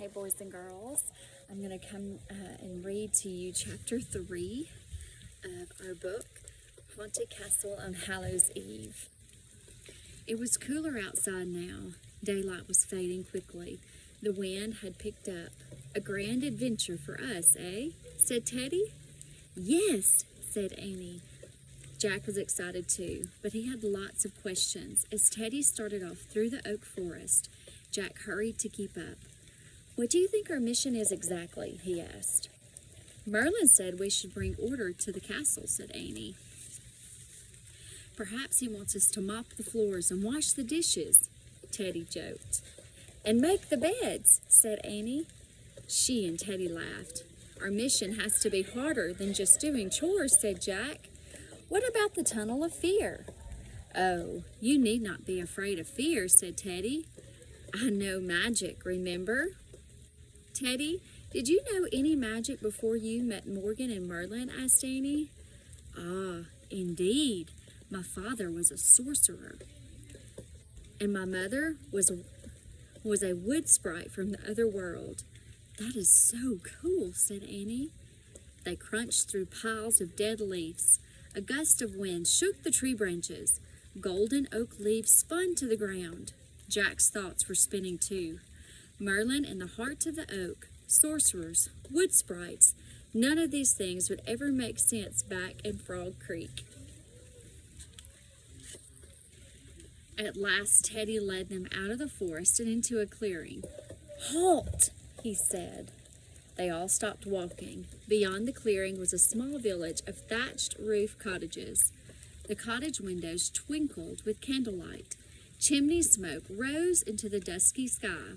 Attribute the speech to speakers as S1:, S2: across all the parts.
S1: Hey boys and girls, I'm going to come and read to you chapter 3 of our book, Haunted Castle on Hallows Eve. It was cooler outside now. Daylight was fading quickly. The wind had picked up. A grand adventure for us, eh? Said Teddy. Yes, said Annie. Jack was excited too, but he had lots of questions. As Teddy started off through the oak forest, Jack hurried to keep up. What do you think our mission is exactly? He asked. Merlin said we should bring order to the castle, said Annie. Perhaps he wants us to mop the floors and wash the dishes, Teddy joked. And make the beds, said Annie. She and Teddy laughed. Our mission has to be harder than just doing chores, said Jack. What about the tunnel of fear? Oh, you need not be afraid of fear, said Teddy. I know magic, remember? Teddy, did you know any magic before you met Morgan and Merlin? Asked Annie. Ah, indeed. My father was a sorcerer. And my mother was a wood sprite from the other world. That is so cool, said Annie. They crunched through piles of dead leaves. A gust of wind shook the tree branches. Golden oak leaves spun to the ground. Jack's thoughts were spinning too. Merlin in the heart of the oak, sorcerers, wood sprites, none of these things would ever make sense back in Frog Creek. At last, Teddy led them out of the forest and into a clearing. Halt, he said. They all stopped walking. Beyond the clearing was a small village of thatched roof cottages. The cottage windows twinkled with candlelight. Chimney smoke rose into the dusky sky.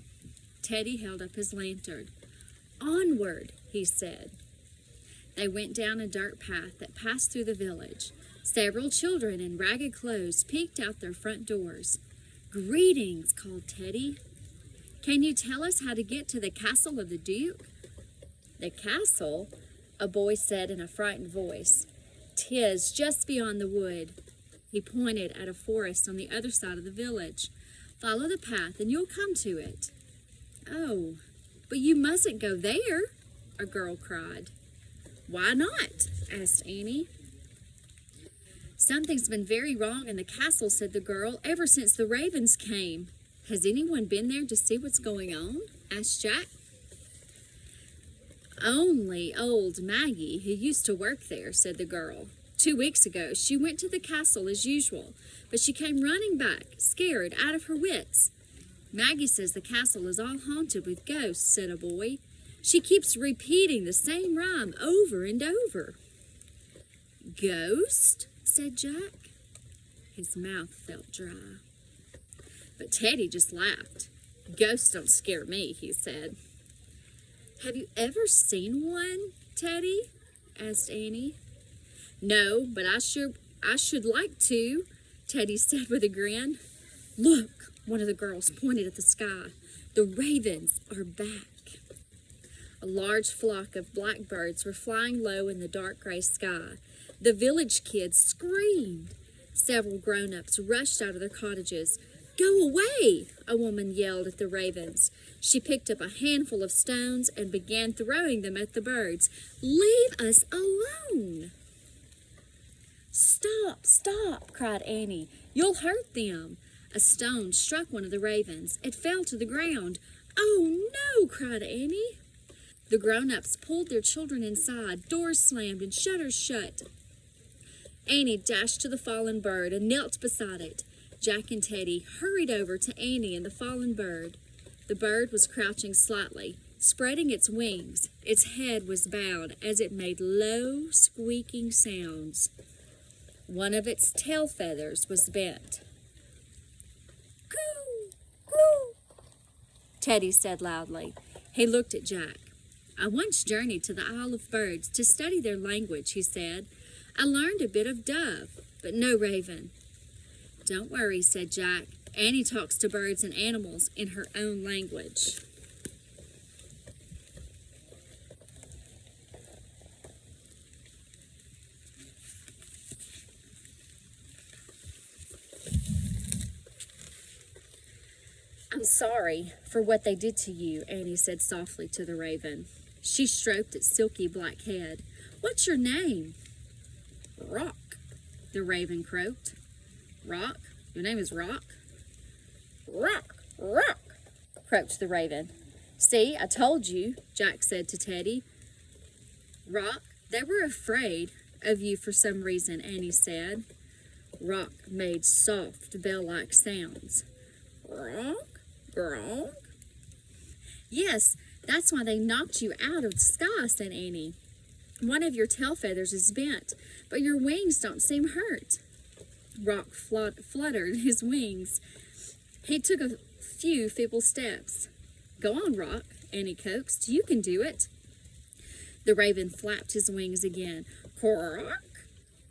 S1: Teddy held up his lantern. Onward, he said. They went down a dirt path that passed through the village. Several children in ragged clothes peeked out their front doors. Greetings, called Teddy. Can you tell us how to get to the castle of the Duke? The castle? A boy said in a frightened voice. 'Tis just beyond the wood. He pointed at a forest on the other side of the village. Follow the path and you'll come to it. Oh, but you mustn't go there, a girl cried. Why not? Asked Annie. Something's been very wrong in the castle, said the girl, ever since the ravens came. Has anyone been there to see what's going on? Asked Jack. Only old Maggie, who used to work there, said the girl. 2 weeks ago, she went to the castle as usual, but she came running back, scared out of her wits. Maggie says the castle is all haunted with ghosts, said a boy. She keeps repeating the same rhyme over and over. Ghost? Said Jack. His mouth felt dry. But Teddy just laughed. Ghosts don't scare me, he said. Have you ever seen one, Teddy? Asked Annie. No, but I should like to, Teddy said with a grin. Look, one of the girls pointed at the sky. The ravens are back. A large flock of blackbirds were flying low in the dark gray sky. The village kids screamed. Several grown-ups rushed out of their cottages. Go away, a woman yelled at the ravens. She picked up a handful of stones and began throwing them at the birds. Leave us alone. Stop, stop, cried Annie. You'll hurt them. A stone struck one of the ravens. It fell to the ground. Oh, no, cried Annie. The grown-ups pulled their children inside. Doors slammed and shutters shut. Annie dashed to the fallen bird and knelt beside it. Jack and Teddy hurried over to Annie and the fallen bird. The bird was crouching slightly, spreading its wings. Its head was bowed as it made low, squeaking sounds. One of its tail feathers was bent. Coo! Coo! Teddy said loudly. He looked at Jack. I once journeyed to the Isle of Birds to study their language, he said. I learned a bit of dove, but no raven. Don't worry, said Jack. Annie talks to birds and animals in her own language. I'm sorry for what they did to you, Annie said softly to the raven. She stroked its silky black head. What's your name? Rock, the raven croaked. Rock? Your name is Rock? Rock, Rock, croaked the raven. See, I told you, Jack said to Teddy. Rock, they were afraid of you for some reason, Annie said. Rock made soft bell-like sounds. Rock, Rock. Yes, that's why they knocked you out of the sky, said Annie. One of your tail feathers is bent, but your wings don't seem hurt. Rock fluttered his wings. He took a few feeble steps. Go on, Rock, Annie coaxed. You can do it. The raven flapped his wings again. Quack,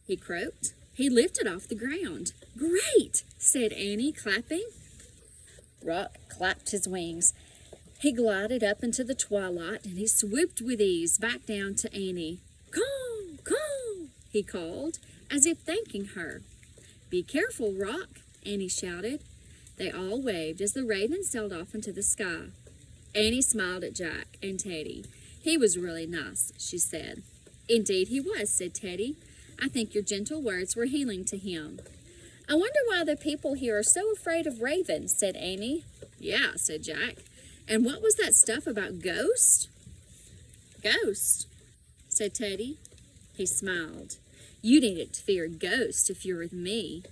S1: he croaked. He lifted off the ground. Great, said Annie, clapping. Rock clapped his wings. He glided up into the twilight, and he swooped with ease back down to Annie. Caw, caw, he called, as if thanking her. Be careful, Rock, Annie shouted. They all waved as the raven sailed off into the sky. Annie smiled at Jack and Teddy. He was really nice, she said. Indeed he was, said Teddy. I think your gentle words were healing to him. I wonder why the people here are so afraid of ravens, said Annie. Yeah, said Jack. And what was that stuff about ghosts? Ghosts, said Teddy. He smiled. You needn't fear ghosts if you're with me.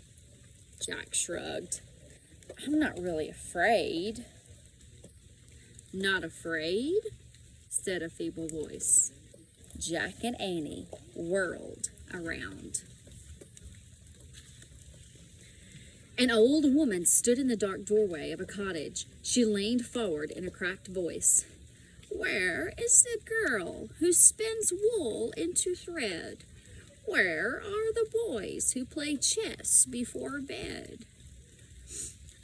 S1: Jack shrugged. I'm not really afraid. Not afraid? Said a feeble voice. Jack and Annie whirled around. An old woman stood in the dark doorway of a cottage. She leaned forward in a cracked voice. Where is the girl who spins wool into thread? Where are the boys who play chess before bed?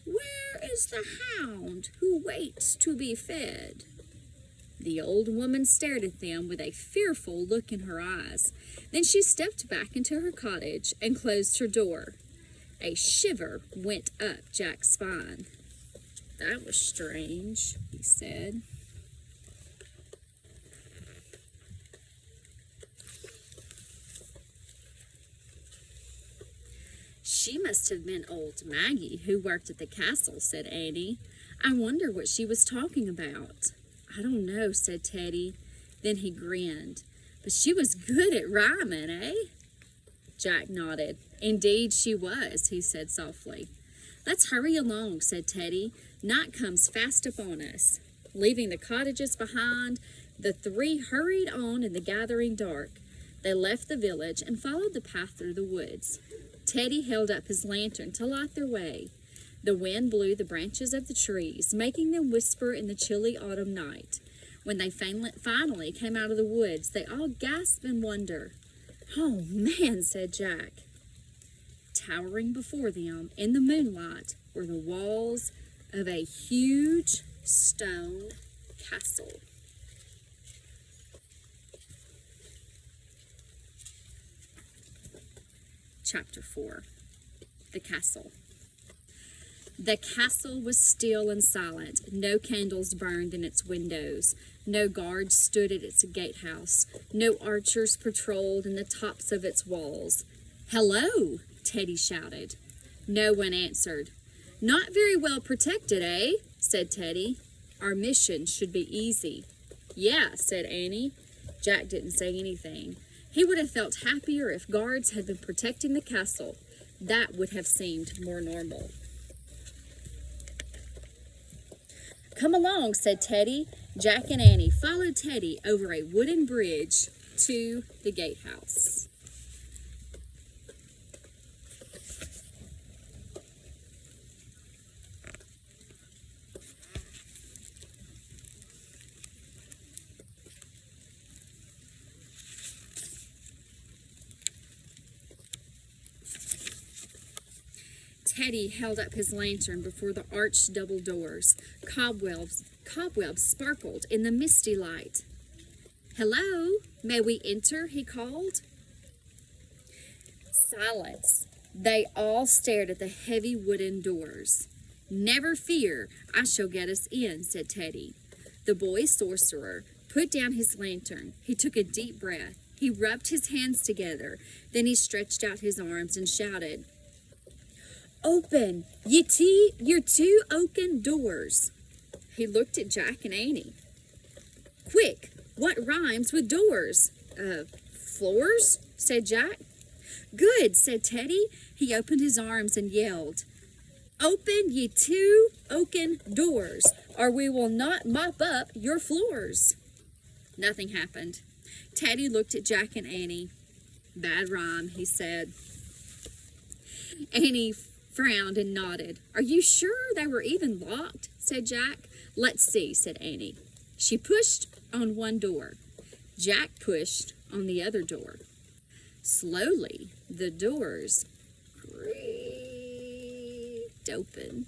S1: Where is the hound who waits to be fed? The old woman stared at them with a fearful look in her eyes. Then she stepped back into her cottage and closed her door. A shiver went up Jack's spine. That was strange, he said. She must have been old Maggie who worked at the castle, said Annie. I wonder what she was talking about. I don't know, said Teddy. Then he grinned. But she was good at rhyming, eh? Jack nodded. Indeed she was, he said softly. Let's hurry along, said Teddy. Night comes fast upon us. Leaving the cottages behind, the three hurried on in the gathering dark. They left the village and followed the path through the woods. Teddy held up his lantern to light their way. The wind blew the branches of the trees, making them whisper in the chilly autumn night. When they finally came out of the woods, they all gasped in wonder. Oh, man, said Jack. Towering before them in the moonlight were the walls of a huge stone castle. Chapter 4. The Castle. The castle was still and silent. No candles burned in its windows. No guards stood at its gatehouse. No archers patrolled in the tops of its walls. Hello, Teddy shouted. No one answered. Not very well protected, eh? Said Teddy. Our mission should be easy. Yeah, said Annie. Jack didn't say anything. He would have felt happier if guards had been protecting the castle. That would have seemed more normal. Come along, said Teddy. Jack and Annie followed Teddy over a wooden bridge to the gatehouse. Teddy held up his lantern before the arched double doors. Cobwebs sparkled in the misty light. Hello, may we enter? He called. Silence. They all stared at the heavy wooden doors. Never fear, I shall get us in, said Teddy. The boy sorcerer put down his lantern. He took a deep breath. He rubbed his hands together. Then he stretched out his arms and shouted, "Open, your two oaken doors." He looked at Jack and Annie. "Quick, what rhymes with doors?" Floors, said Jack. "Good," said Teddy. He opened his arms and yelled, "Open ye two oaken doors, or we will not mop up your floors." Nothing happened. Teddy looked at Jack and Annie. "Bad rhyme," he said. Annie frowned and nodded. "Are you sure they were even locked?" said Jack. "Let's see," said Annie. She pushed on one door. Jack pushed on the other door. Slowly, the doors creaked open.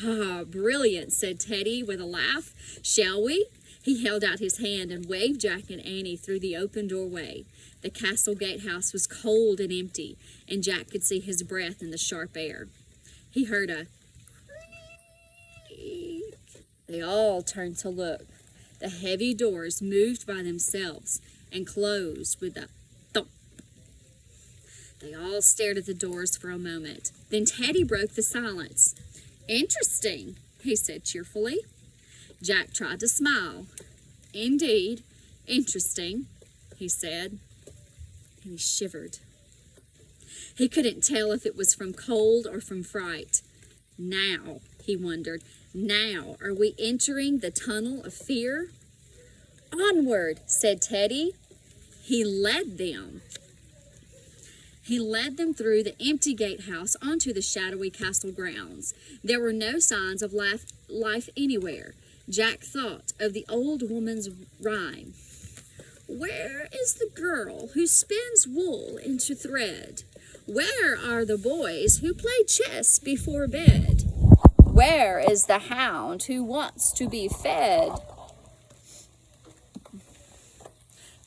S1: "Ah, brilliant," said Teddy with a laugh. "Shall we?" He held out his hand and waved Jack and Annie through the open doorway. The castle gatehouse was cold and empty, and Jack could see his breath in the sharp air. He heard a creak. They all turned to look. The heavy doors moved by themselves and closed with a thump. They all stared at the doors for a moment. Then Teddy broke the silence. "Interesting," he said cheerfully. Jack tried to smile. "Indeed, interesting," he said, and he shivered. He couldn't tell if it was from cold or from fright. Now, he wondered, now are we entering the tunnel of fear? "Onward," said Teddy. He led them. He led them through the empty gatehouse onto the shadowy castle grounds. There were no signs of life anywhere. Jack thought of the old woman's rhyme. "Where is the girl who spins wool into thread? Where are the boys who play chess before bed? Where is the hound who wants to be fed?"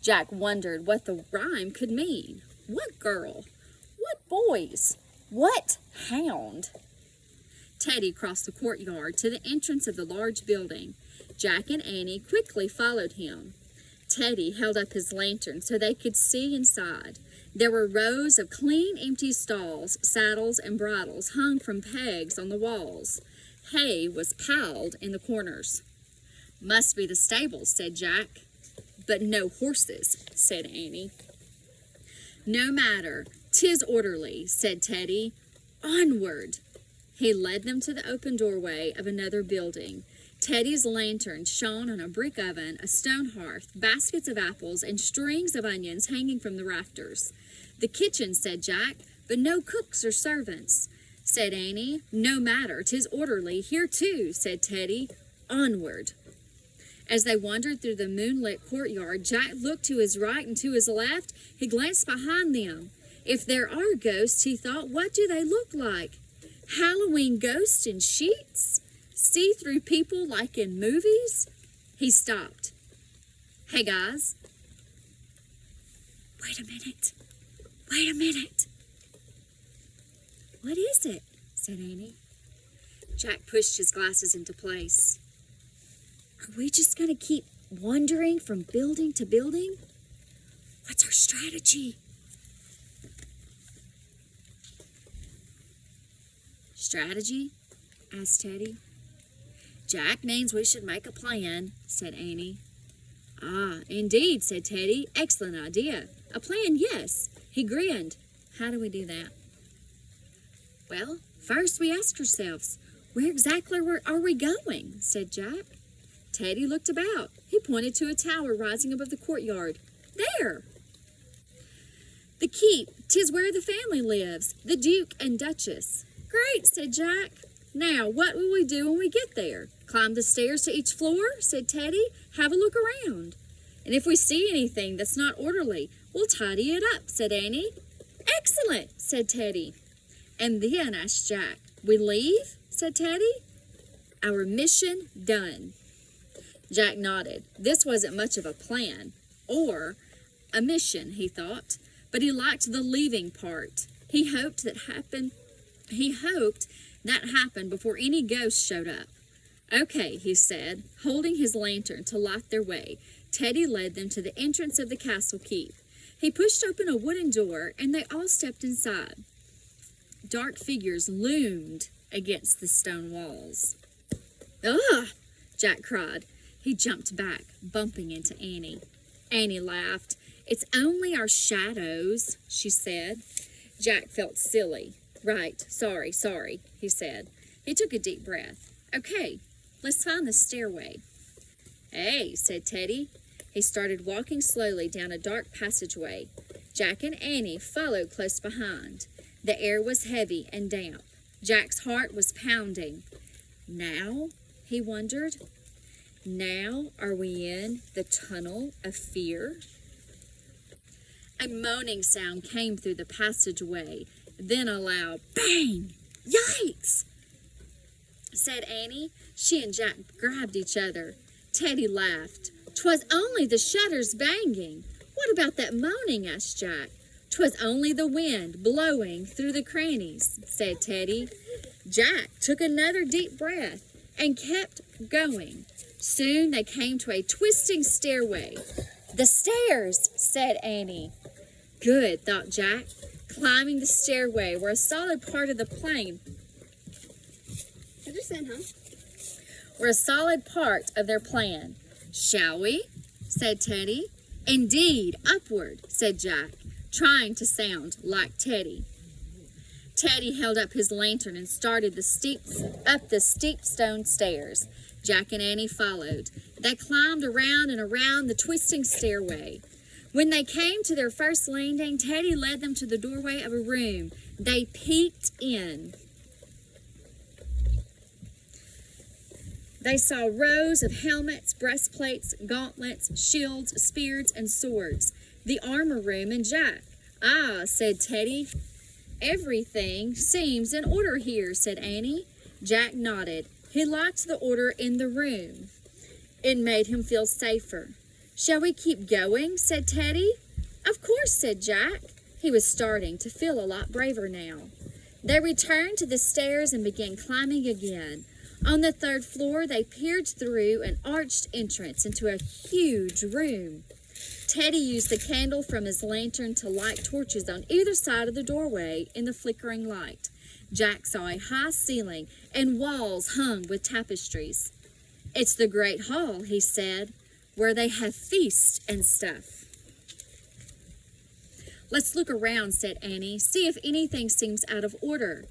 S1: Jack wondered what the rhyme could mean. What girl? What boys? What hound? Teddy crossed the courtyard to the entrance of the large building. Jack and Annie quickly followed him. Teddy held up his lantern so they could see inside. There were rows of clean, empty stalls, saddles, and bridles hung from pegs on the walls. Hay was piled in the corners. "Must be the stables," said Jack. "But no horses," said Annie. "No matter, 'tis orderly," said Teddy. "Onward!" He led them to the open doorway of another building. Teddy's lantern shone on a brick oven, a stone hearth, baskets of apples, and strings of onions hanging from the rafters. "The kitchen," said Jack, "but no cooks or servants," said Annie. "No matter, 'tis orderly here too," said Teddy. "Onward!" As they wandered through the moonlit courtyard, Jack looked to his right and to his left. He glanced behind them. If there are ghosts, he thought, what do they look like? Halloween ghosts in sheets? See-through people like in movies? He stopped. "Hey, guys." Wait a minute. "What is it?" said Annie. Jack pushed his glasses into place. "Are we just going to keep wandering from building to building? What's our strategy?" "Strategy?" asked Teddy. "Jack means we should make a plan," said Annie. "Ah, indeed," said Teddy. "Excellent idea. A plan, yes." He grinned. "How do we do that?" "Well, first we ask ourselves, where exactly are we going?" said Jack. Teddy looked about. He pointed to a tower rising above the courtyard. "There! The keep, 'tis where the family lives, the Duke and Duchess." "Great," said Jack. "Now, what will we do when we get there?" "Climb the stairs to each floor," said Teddy. "Have a look around. And if we see anything that's not orderly, we'll tidy it up," said Annie. "Excellent," said Teddy. "And then," asked Jack, "we leave?" said Teddy. "Our mission done." Jack nodded. This wasn't much of a plan, or a mission, he thought, but he liked the leaving part. He hoped That happened before any ghosts showed up. Okay, he said, holding his lantern to light their way. Teddy led them to the entrance of the castle keep. He pushed open a wooden door, and they all stepped inside. Dark figures loomed against the stone walls. "Ugh!" Jack cried. He jumped back, bumping into Annie. Annie laughed. "It's only our shadows," she said. Jack felt silly. "Right, sorry," he said. He took a deep breath. "Okay, let's find the stairway." "Hey," said Teddy. He started walking slowly down a dark passageway. Jack and Annie followed close behind. The air was heavy and damp. Jack's heart was pounding. Now, he wondered, now are we in the tunnel of fear? A moaning sound came through the passageway, then a loud bang! "Yikes!" said Annie. She and Jack grabbed each other. Teddy laughed. "'Twas only the shutters banging." "What about that moaning?" asked Jack. "'Twas only the wind blowing through the crannies," said Teddy. Jack took another deep breath and kept going. Soon they came to a twisting stairway. "The stairs," said Annie. Good, thought Jack. Climbing the stairway were a solid part of the plane. Were a solid part of their plan. "Shall we?" said Teddy. "Indeed, upward," said Jack, trying to sound like Teddy. Teddy held up his lantern and started up the steep stone stairs. Jack and Annie followed. They climbed around and around the twisting stairway. When they came to their first landing, Teddy led them to the doorway of a room. They peeked in. They saw rows of helmets, breastplates, gauntlets, shields, spears, and swords. The armor room and Jack. "Ah," said Teddy. "Everything seems in order here," said Annie. Jack nodded. He liked the order in the room. It made him feel safer. "Shall we keep going?" said Teddy. "Of course," said Jack. He was starting to feel a lot braver now. They returned to the stairs and began climbing again. On the third floor, they peered through an arched entrance into a huge room. Teddy used the candle from his lantern to light torches on either side of the doorway in the flickering light. Jack saw a high ceiling and walls hung with tapestries. "It's the great hall," he said, "where they have feasts and stuff." "Let's look around," said Annie, "see if anything seems out of order."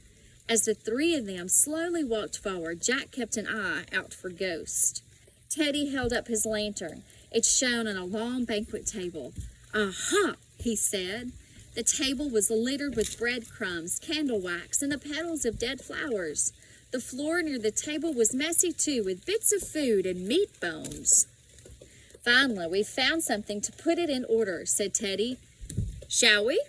S1: As the three of them slowly walked forward, Jack kept an eye out for ghosts. Teddy held up his lantern. It shone on a long banquet table. "Aha!" he said. The table was littered with breadcrumbs, candle wax, and the petals of dead flowers. The floor near the table was messy too, with bits of food and meat bones. "Finally, we found something to put it in order," said Teddy. "Shall we?"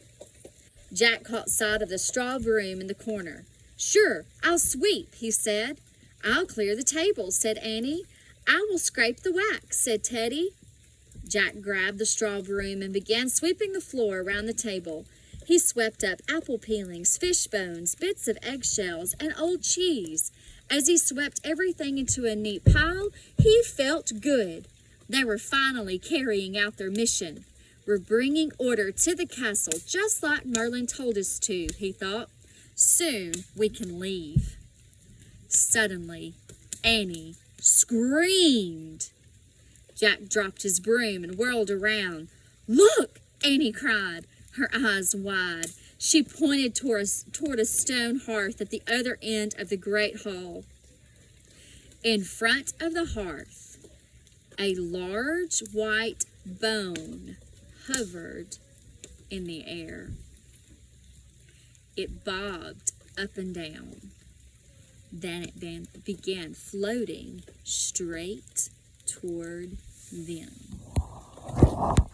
S1: Jack caught sight of the straw broom in the corner. "Sure, I'll sweep," he said. "I'll clear the table," said Annie. "I will scrape the wax," said Teddy. Jack grabbed the straw broom and began sweeping the floor around the table. He swept up apple peelings, fish bones, bits of eggshells, and old cheese. As he swept everything into a neat pile, he felt good. They were finally carrying out their mission. "We're bringing order to the castle, just like Merlin told us to," he thought. "Soon we can leave." Suddenly, Annie screamed. Jack dropped his broom and whirled around. "Look!" Annie cried, her eyes wide. She pointed toward a stone hearth at the other end of the great hall. In front of the hearth, a large white bone hovered in the air. It bobbed up and down. Then it began floating straight toward them.